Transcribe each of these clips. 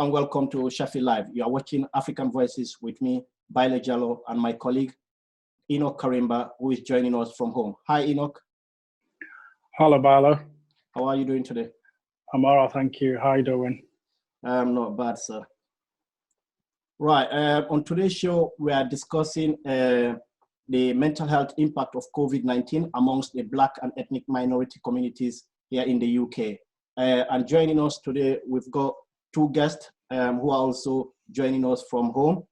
and welcome to Sheffield Live. You are watching African Voices with me, Baillor Jalloh, and my colleague, Enoch Karimba, who is joining us from home. Hi, Enoch. Hello, Baillor. How are you doing today? I'm all right, thank you. How are you doing? Not bad, sir. Right, on today's show, we are discussing the mental health impact of COVID-19 amongst the Black and ethnic minority communities here in the UK. And joining us today, we've got two guests who are also joining us from home.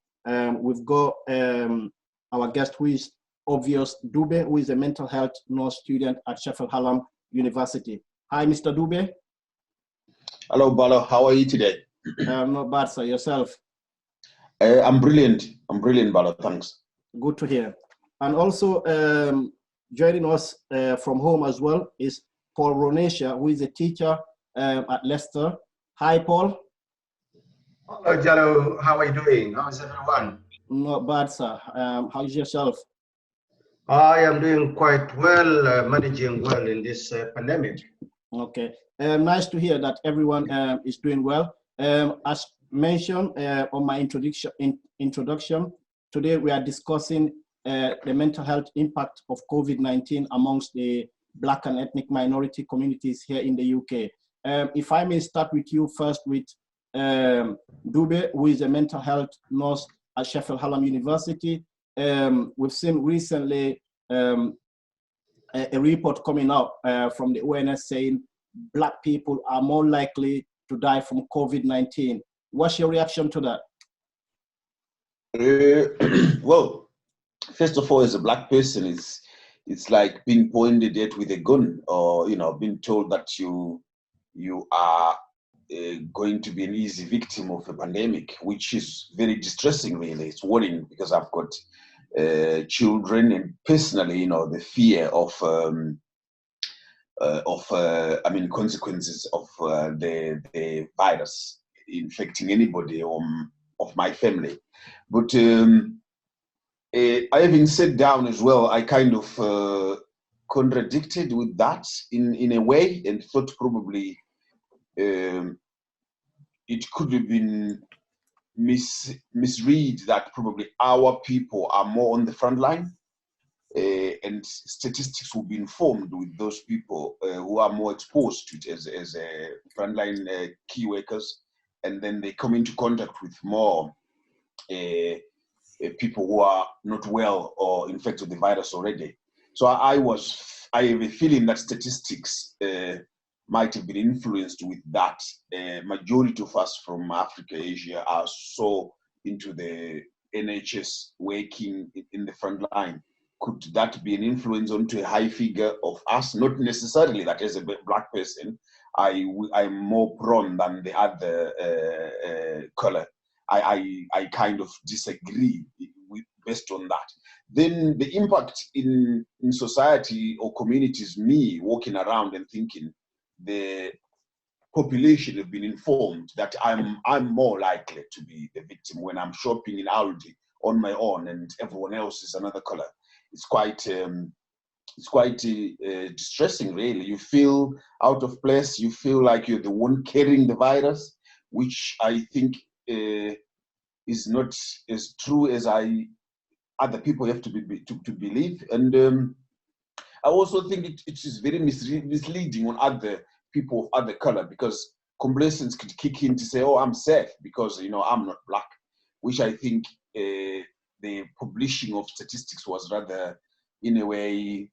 We've got our guest who is Obvious Dube, who is a mental health nurse student at Sheffield and Paul University. Hi, Mr. Dube. Hello, Baillor. How are you today? Not bad, sir. Yourself? I'm brilliant. I'm brilliant, Baillor. Thanks. Good to hear. And also joining us from home as well is Paul Runesha, who is a teacher at Leicester. Hi, Paul. Hello, Jalloh. How are you doing? How is everyone? Not bad, sir. How's yourself? I am doing quite well, managing well in this pandemic. Okay. Nice to hear that everyone is doing well. As mentioned on my introduction, today we are discussing the mental health impact of COVID-19 amongst the Black and ethnic minority communities here in the UK. If I may start with you first with Dube, who is a mental health nurse at Sheffield and Paul University. We've seen recently a report coming out from the ONS saying Black people are more likely to die from COVID-19. What's your reaction to that? Well, first of all, as a Black person, it's like being pointed at with a gun, or being told that you are going to be an easy victim of a pandemic, which is very distressing. Really, it's worrying because I've got children, and personally, the fear of consequences of the virus infecting anybody of my family. But having sat down as well, I kind of contradicted with that in a way, and thought probably it could have been misread that probably our people are more on the front line, and statistics will be informed with those people who are more exposed to it as frontline key workers, and then they come into contact with more people who are not well or infected with the virus already. So I have a feeling that statistics might have been influenced with that. Majority of us from Africa, Asia are so into the NHS working in the front line. Could that be an influence onto a high figure of us? Not necessarily that as a Black person, I'm more prone than the other color. I kind of disagree based on that. Then the impact in society or communities, me walking around and thinking, the population have been informed that I'm more likely to be the victim when I'm shopping in Aldi on my own and everyone else is another color. It's quite distressing, really. You feel out of place. You feel like you're the one carrying the virus, which I think is not as true as other people have to believe. And I also think it is very misleading on other people of other color, because complacence could kick in to say, oh, I'm safe because I'm not Black, which I think the publishing of statistics was rather, in a way,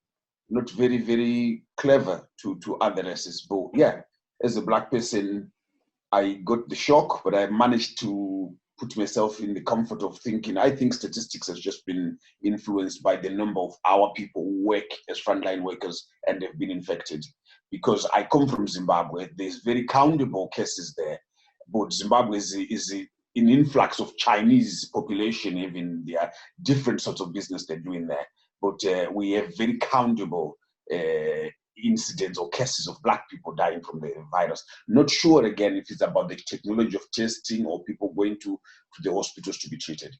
not very, very clever to other races. But yeah, as a Black person, I got the shock, but I managed to put myself in the comfort of thinking, I think statistics has just been influenced by the number of our people who work as frontline workers and have been infected. Because I come from Zimbabwe, there's very countable cases there, but Zimbabwe is an influx of Chinese population. Even there are different sorts of business they're doing there, but we have very countable incidents or cases of Black people dying from the virus. Not sure again if it's about the technology of testing or people going to the hospitals to be treated.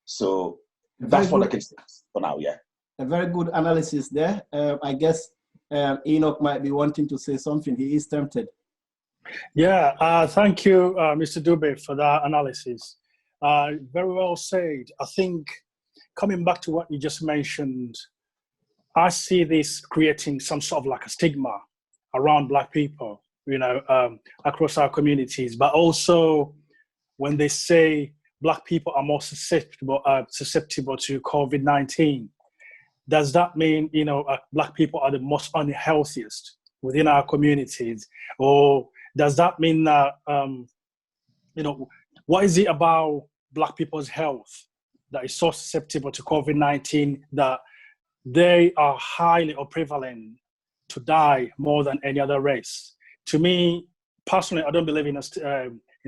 So that's what I can say for now. Yeah, a very good analysis there. I guess Enoch might be wanting to say something. He is tempted. Yeah, thank you, Mr. Dube, for that analysis. Very well said. I think coming back to what you just mentioned, I see this creating some sort of like a stigma around Black people, across our communities. But also, when they say Black people are more susceptible to COVID-19, does that mean Black people are the most unhealthiest within our communities, or does that mean that what is it about Black people's health that is so susceptible to COVID-19 that they are highly or prevalent to die more than any other race? To me, personally, I don't believe in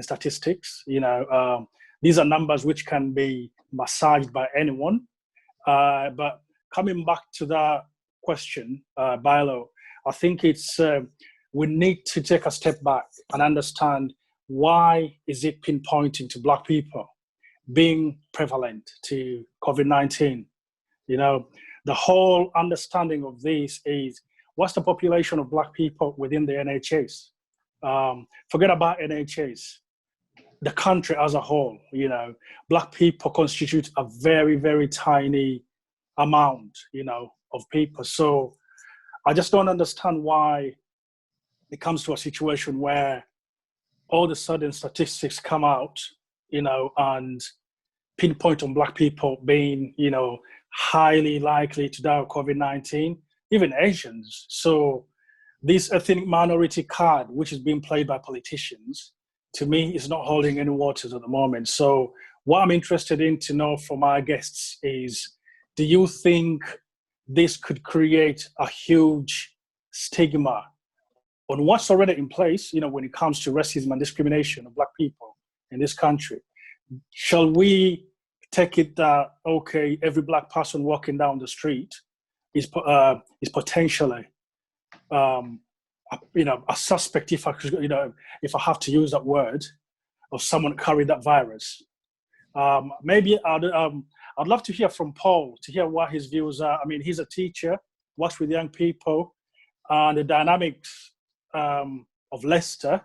statistics. These are numbers which can be massaged by anyone. But coming back to that question, Baillor, I think it's we need to take a step back and understand why is it pinpointing to Black people being prevalent to COVID-19. The whole understanding of this is what's the population of Black people within the NHS? Forget about NHS. The country as a whole, Black people constitute a very, very tiny amount, of people. So I just don't understand why it comes to a situation where all of a sudden statistics come out, and pinpoint on Black people being, highly likely to die of COVID-19, even Asians. So this ethnic minority card, which is being played by politicians, to me is not holding any waters at the moment. So what I'm interested in to know from our guests is, do you think this could create a huge stigma on what's already in place, when it comes to racism and discrimination of Black people in this country? Shall we take it that, okay, every Black person walking down the street is potentially, a suspect, if I have to use that word, of someone carrying that virus? Maybe I'd love to hear from Paul, to hear what his views are. I mean, he's a teacher, works with young people, and the dynamics of Leicester.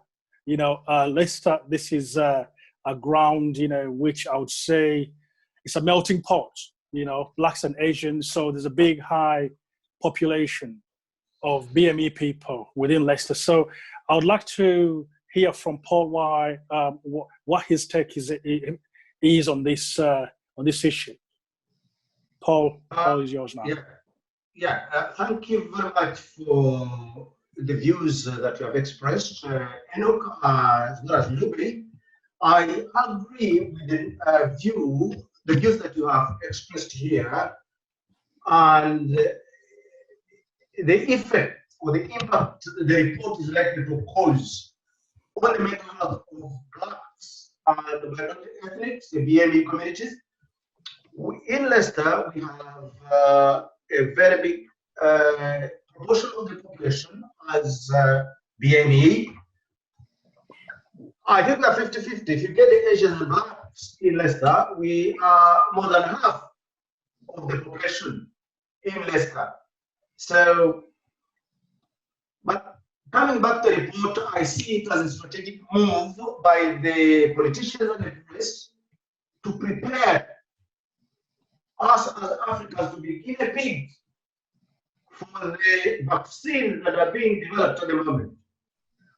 Leicester, this is a ground, which I would say it's a melting pot, Blacks and Asians. So there's a big, high population of BME people within Leicester. So I would like to hear from Paul why, what his take is on this issue. Paul is yours now. Thank you very much for the views that you have expressed. Enoch, as well as Dube, I agree with the views that you have expressed here, and the effect or the impact the report is likely to cause on the mental health of Blacks and minority ethnics, the BAME communities. In Leicester, we have a very big proportion of the population as BME. I think we are 50-50. If you get the Asians and Blacks in Leicester, we are more than half of the population in Leicester. So, but coming back to the report, I see it as a strategic move by the politicians and the press to prepare us as Africans to be guinea pigs for the vaccines that are being developed at the moment.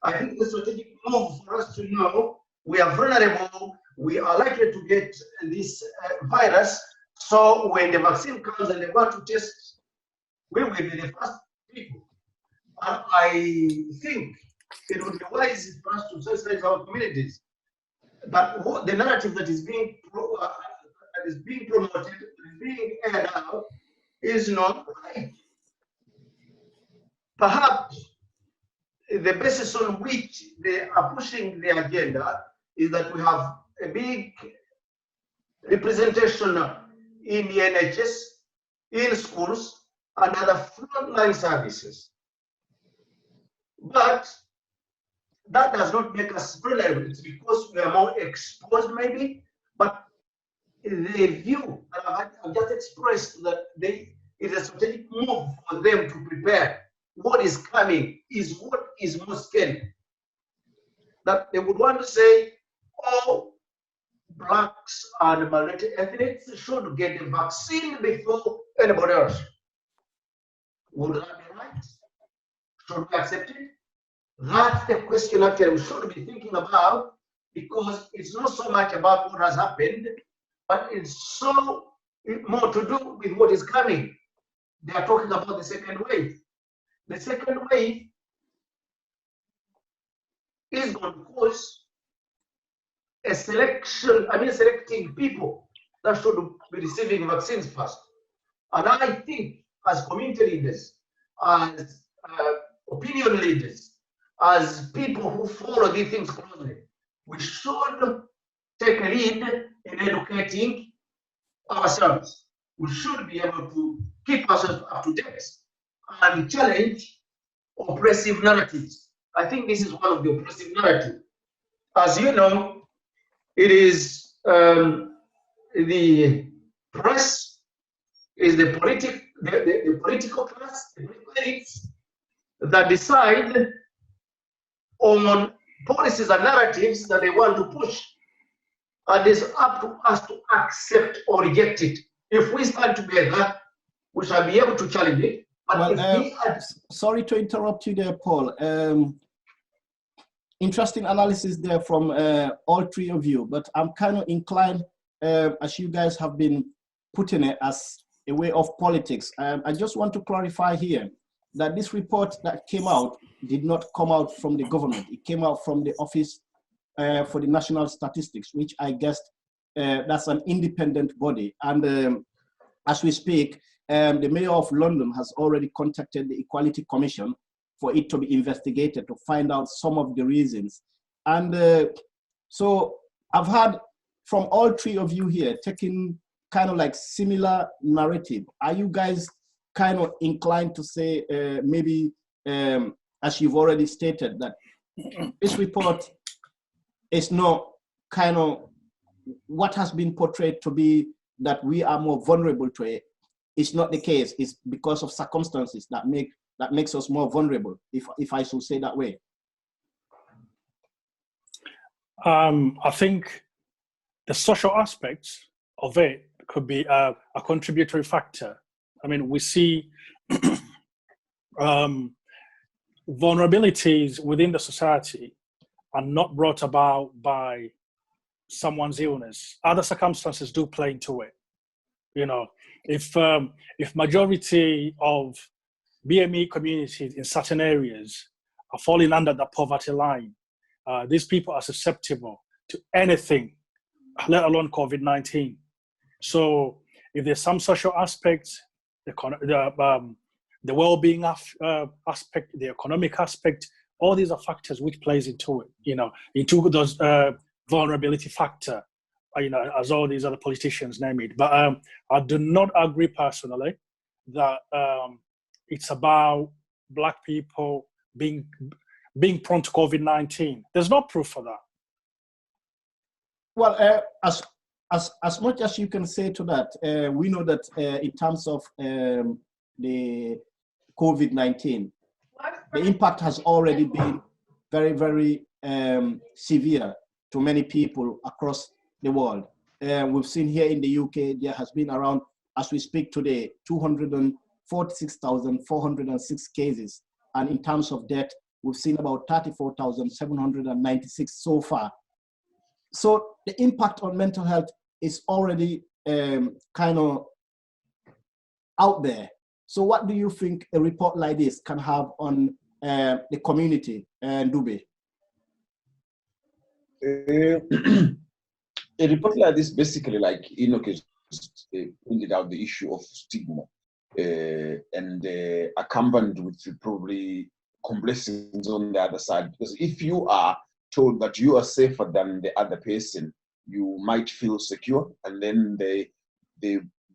I think it's a strategic move for us to know we are vulnerable, we are likely to get this virus. So when the vaccine comes and they want to test, we will be the first people. And I think it would be wise for us to sensitize our communities. But what the narrative that is being promoted, being aired out, is not right. Perhaps the basis on which they are pushing the agenda is that we have a big representation in the NHS, in schools, and other frontline services. But that does not make us vulnerable. It's because we are more exposed, maybe. But the view that I've just expressed, that it is a strategic move for them to prepare. What is coming is what is most scary. that they would want to say all blacks and minority ethnics should get the vaccine before anybody else. Would that be right? Should we accept it? That's the question actually we should be thinking about, because it's not so much about what has happened, but it's so more to do with what is coming. They are talking about the second wave. The second wave is going to cause a selecting people that should be receiving vaccines first. And I think as community leaders, as opinion leaders, as people who follow these things closely, we should take a lead in educating ourselves. We should be able to keep ourselves up to date and challenge oppressive narratives. I think this is one of the oppressive narratives. As you know, it is the press, is the political class, the political elites that decide on policies and narratives that they want to push. And it's up to us to accept or reject it. If we stand together, we shall be able to challenge it. But well, sorry to interrupt you there, Paul. Interesting analysis there from all three of you, but I'm kind of inclined, as you guys have been putting it as a way of politics. I just want to clarify here that this report that came out did not come out from the government. It came out from the Office for the National Statistics, which I guess that's an independent body. And as we speak, the Mayor of London has already contacted the Equality Commission for it to be investigated to find out some of the reasons. And so I've had from all three of you here taking kind of like similar narrative. Are you guys kind of inclined to say maybe, as you've already stated, that this report is not kind of what has been portrayed to be that we are more vulnerable to it? It's not the case. It's because of circumstances that makes us more vulnerable, if I should say that way. I think the social aspects of it could be a contributory factor. I mean, we see vulnerabilities within the society are not brought about by someone's illness. Other circumstances do play into it. You know, if majority of BAME communities in certain areas are falling under the poverty line, these people are susceptible to anything, let alone COVID-19. So if there's some social aspects, the well-being aspect, the economic aspect, all these are factors which plays into it, you know, into those vulnerability factor, you know, as all these other politicians name it. But I do not agree personally that it's about Black people being prone to COVID-19. There's no proof for that. Well, as much as you can say to that, we know that in terms of the COVID-19, the impact has already been very, very severe to many people across the world. We've seen here in the UK, there has been around, as we speak today, 246,406 cases. And in terms of death, we've seen about 34,796 so far. So the impact on mental health is already kind of out there. So what do you think a report like this can have on the community, Dube? A report like this, basically, like Enoch has pointed out, the issue of stigma and accompanied with probably complacence on the other side. Because if you are told that you are safer than the other person, you might feel secure, and then the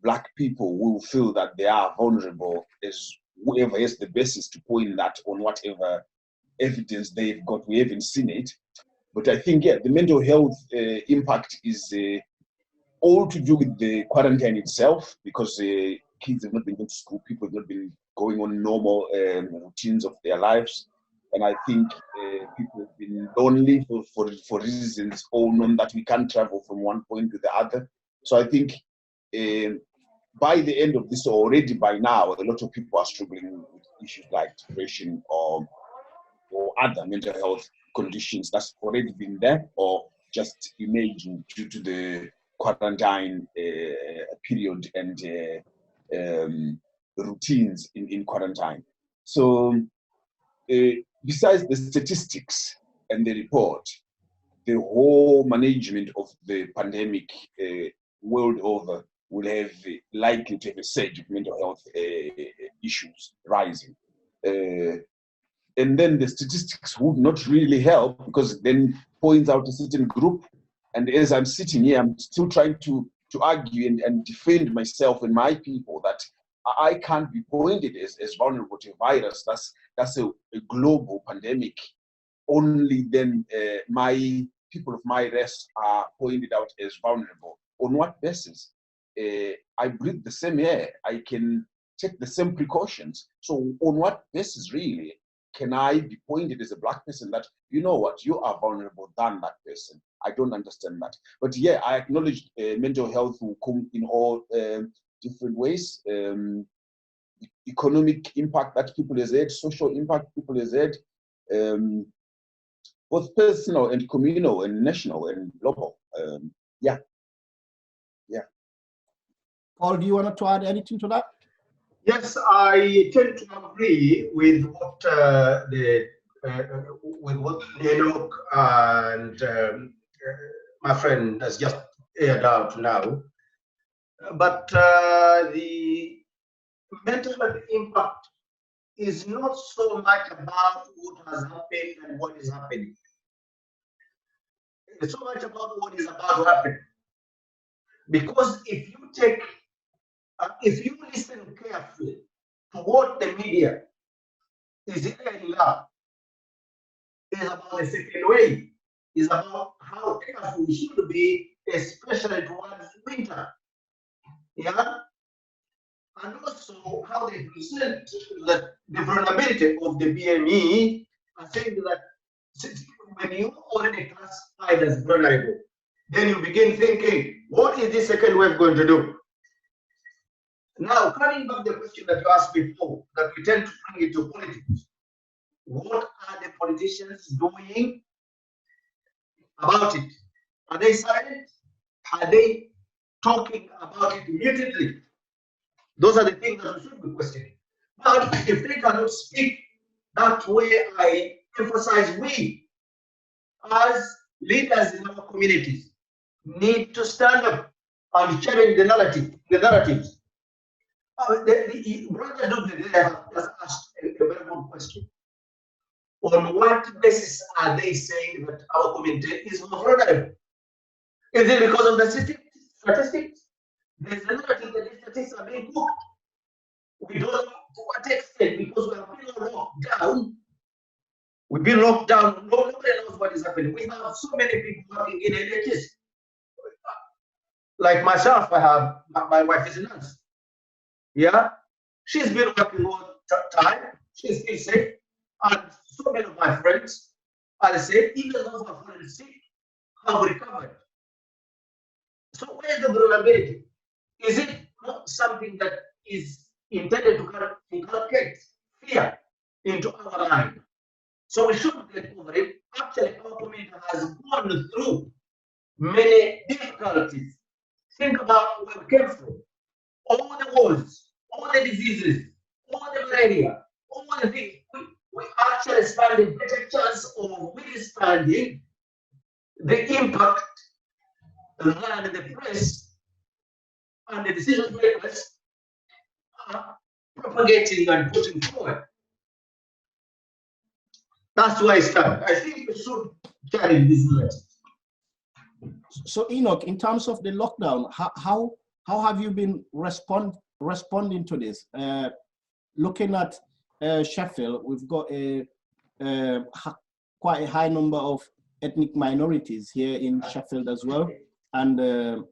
Black people will feel that they are vulnerable, as whoever has the basis to point that on whatever evidence they've got. We haven't seen it. But I think, yeah, the mental health impact is all to do with the quarantine itself, because kids have not been going to school, people have not been going on normal routines of their lives. And I think people have been lonely for reasons all known that we can't travel from one point to the other. So I think by the end of this, already by now, a lot of people are struggling with issues like depression or other mental health conditions that's already been there or just emerging due to the quarantine period and routines in quarantine. So besides the statistics and the report, the whole management of the pandemic world over will have likely to have a surge of mental health issues rising. And then the statistics would not really help because it then points out a certain group. And as I'm sitting here, I'm still trying to argue and defend myself and my people that I can't be pointed as vulnerable to a virus. That's a global pandemic. Only then my people of my race are pointed out as vulnerable. On what basis? I breathe the same air. I can take the same precautions. So on what basis really can I be pointed as a black person that, you know what, you are vulnerable than that person? I don't understand that. But yeah, I acknowledge mental health will come in all different ways. Economic impact that people has had, social impact people has had, both personal and communal and national and global. Yeah. Paul, do you want to add anything to that? Yes, I tend to agree with what Enoch and my friend has just aired out now. But the mental health impact is not so much about what has happened and what is happening. It's so much about what is about to happen. Because if you listen carefully to what the media is airing up, is about the second wave, is about how careful we should be, especially towards winter. Yeah? And also how they present the vulnerability of the BME, and saying that when you already classified as vulnerable, then you begin thinking, what is this second wave going to do? Now, coming back to the question that you asked before, that we tend to bring it to politics. What are the politicians doing about it? Are they silent? Are they talking about it mutely? Those are the things that we should be questioning. But if they cannot speak, that way I emphasize we, as leaders in our communities, need to stand up and challenge the narratives. Brother Dube has asked a very good question. On what basis are they saying that our community is more vulnerable? Is it because of the statistics? There's a narrative that the statistics are being cooked. We don't know to what extent, because we have been locked down. We've been locked down. Nobody knows what is happening. We have so many people working in NHS. Like myself, my wife is a nurse. Yeah, she's been working all the time. She's still sick, and so many of my friends are the same. Even those who have fallen sick have recovered. So where's the vulnerability? Is it not something that is intended to inculcate fear into our mind? So we shouldn't get over it. Actually, our community has gone through many difficulties. Think about where we came from. All the wars, all the diseases, all the malaria, all the things. We actually stand a better chance of withstanding the impact than the press and the decision makers are propagating and putting forward. That's why I stand. I think we should carry this message. So Enoch, in terms of the lockdown, how have you been responding to this? Looking at Sheffield, we've got quite a high number of ethnic minorities here in Sheffield as well, and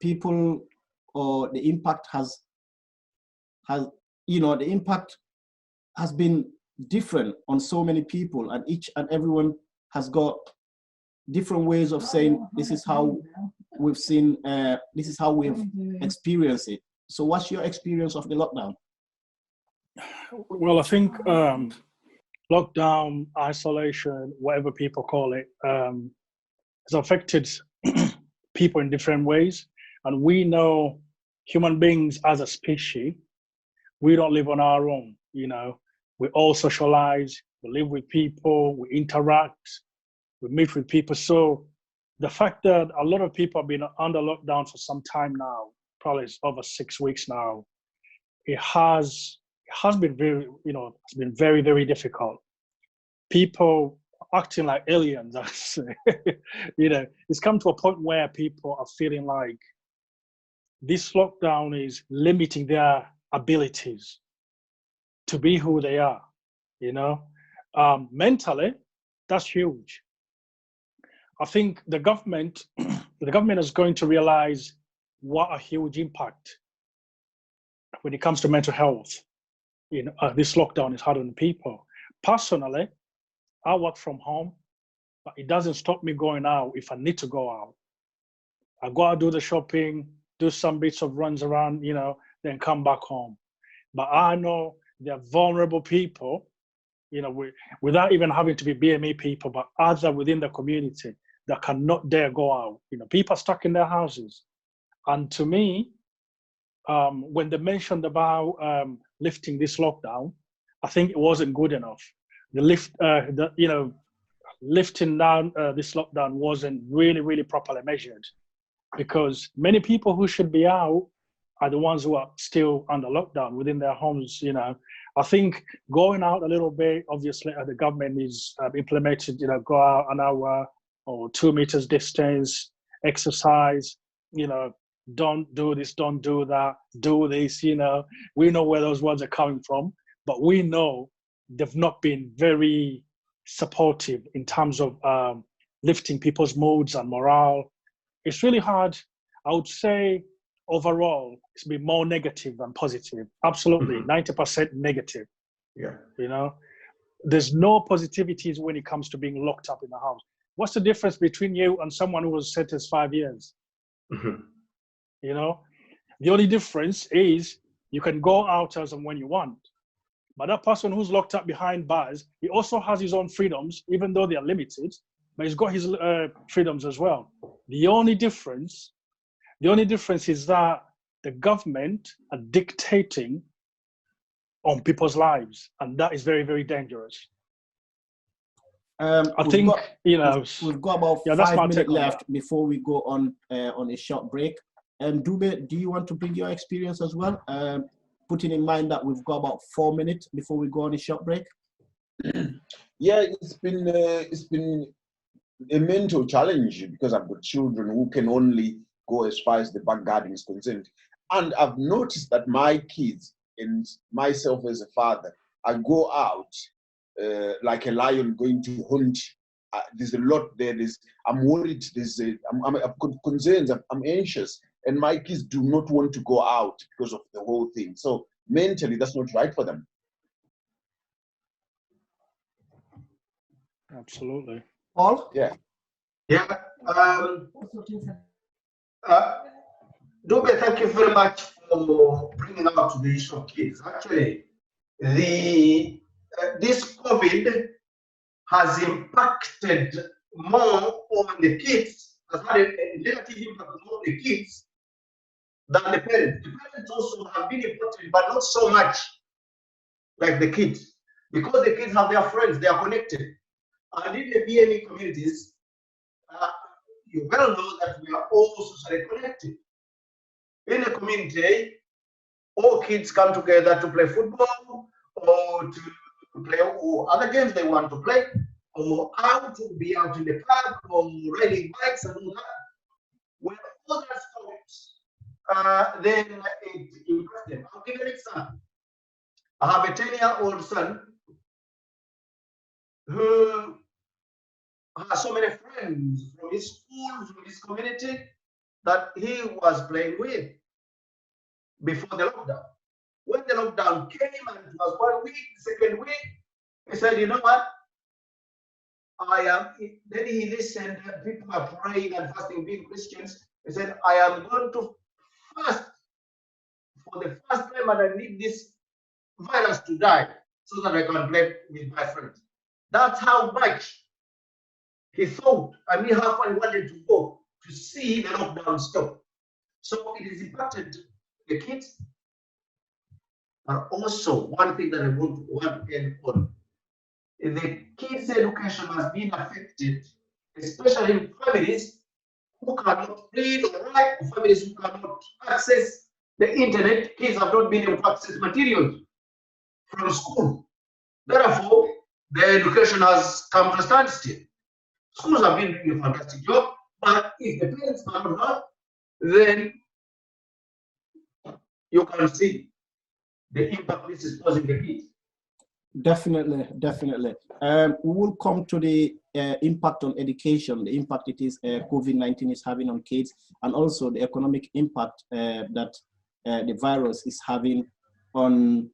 people, or the impact has been different on so many people, and each and everyone has got different ways of saying this is how we've seen, this is how we've experienced it. So what's your experience of the lockdown? Well, I think lockdown, isolation, whatever people call it, has affected people in different ways. And we know human beings as a species, we don't live on our own, you know. We all socialize, we live with people, we interact, we meet with people. So the fact that a lot of people have been under lockdown for some time now, probably it's over 6 weeks now, it has been very, you know, it's been very, very difficult. People acting like aliens, you know, it's come to a point where people are feeling like this lockdown is limiting their abilities to be who they are, you know. Mentally, that's huge. I think the government is going to realize what a huge impact when it comes to mental health, you know, this lockdown is hard on people. Personally, I work from home, but it doesn't stop me going out if I need to go out. I go out, do the shopping, do some bits of runs around, you know, then come back home. But I know there are vulnerable people, you know, without even having to be BME people, but other within the community that cannot dare go out. You know, people are stuck in their houses. And to me, when they mentioned about lifting this lockdown, I think it wasn't good enough. Lifting down this lockdown wasn't really properly measured, because many people who should be out are the ones who are still under lockdown within their homes. You know, I think going out a little bit, obviously, the government is implemented, you know, go out an hour or 2 meters distance, exercise, you know, don't do this, don't do that, do this, you know. We know where those words are coming from, but we know they've not been very supportive in terms of lifting people's moods and morale. It's really hard. I would say overall, it's been more negative than positive. Absolutely, 90% negative. Yeah. You know, there's no positivities when it comes to being locked up in the house. What's the difference between you and someone who was sentenced 5 years? You know, the only difference is you can go out as and when you want. But that person who's locked up behind bars, he also has his own freedoms, even though they are limited, but he's got his freedoms as well. The only difference is that the government are dictating on people's lives, and that is very, very dangerous. I think, you know, we've got about 5 minutes left before we go on a short break. Dube, do you want to bring your experience as well? Putting in mind that we've got about 4 minutes before we go on a short break. Yeah, it's been a mental challenge because I've got children who can only go as far as the back garden is concerned. And I've noticed that my kids and myself as a father, I go out like a lion going to hunt. There's a lot there. I'm worried. I've got concerns. I'm anxious. And my kids do not want to go out because of the whole thing. So mentally, that's not right for them. Absolutely. Paul? Yeah. Yeah. Dube, thank you very much for bringing out the issue of kids. Actually, this COVID has impacted more on the kids, has had a negative impact more on the kids than the parents. The parents also have been impacted, but not so much like the kids, because the kids have their friends, they are connected. And in the BAME communities, you well know that we are all socially connected. In a community, all kids come together to play football or to play or other games they want to play, or out to be out in the park or riding bikes and all that. When all that stops, then it impacts them. I'll give you an example. I have a 10-year-old son who has so many friends from his school, from his community, that he was playing with before the lockdown. When the lockdown came and it was 1 week, the second week, He said, you know what? Then he listened, people were praying and fasting, being Christians. He said, I am going to fast for the first time and I need this virus to die so that I can play with my friends. That's how much he thought, how far he wanted to go to see the lockdown stop. So it has impacted the kids. But also, one thing that I want to end on, the kids' education has been affected, especially in families who cannot read or write, families who cannot access the internet. Kids have not been able to access materials from school. Therefore, their education has come to a standstill. Schools have been doing a fantastic job, but if the parents cannot help, then you can see the impact this is causing the kids. Definitely, definitely. We will come to the impact on education, the impact it is COVID-19 is having on kids, and also the economic impact that the virus is having on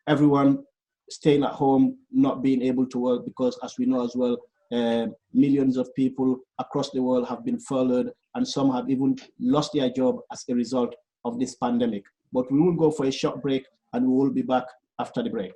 everyone staying at home, not being able to work, because as we know as well, millions of people across the world have been furloughed, and some have even lost their job as a result of this pandemic. But we will go for a short break, and we will be back after the break.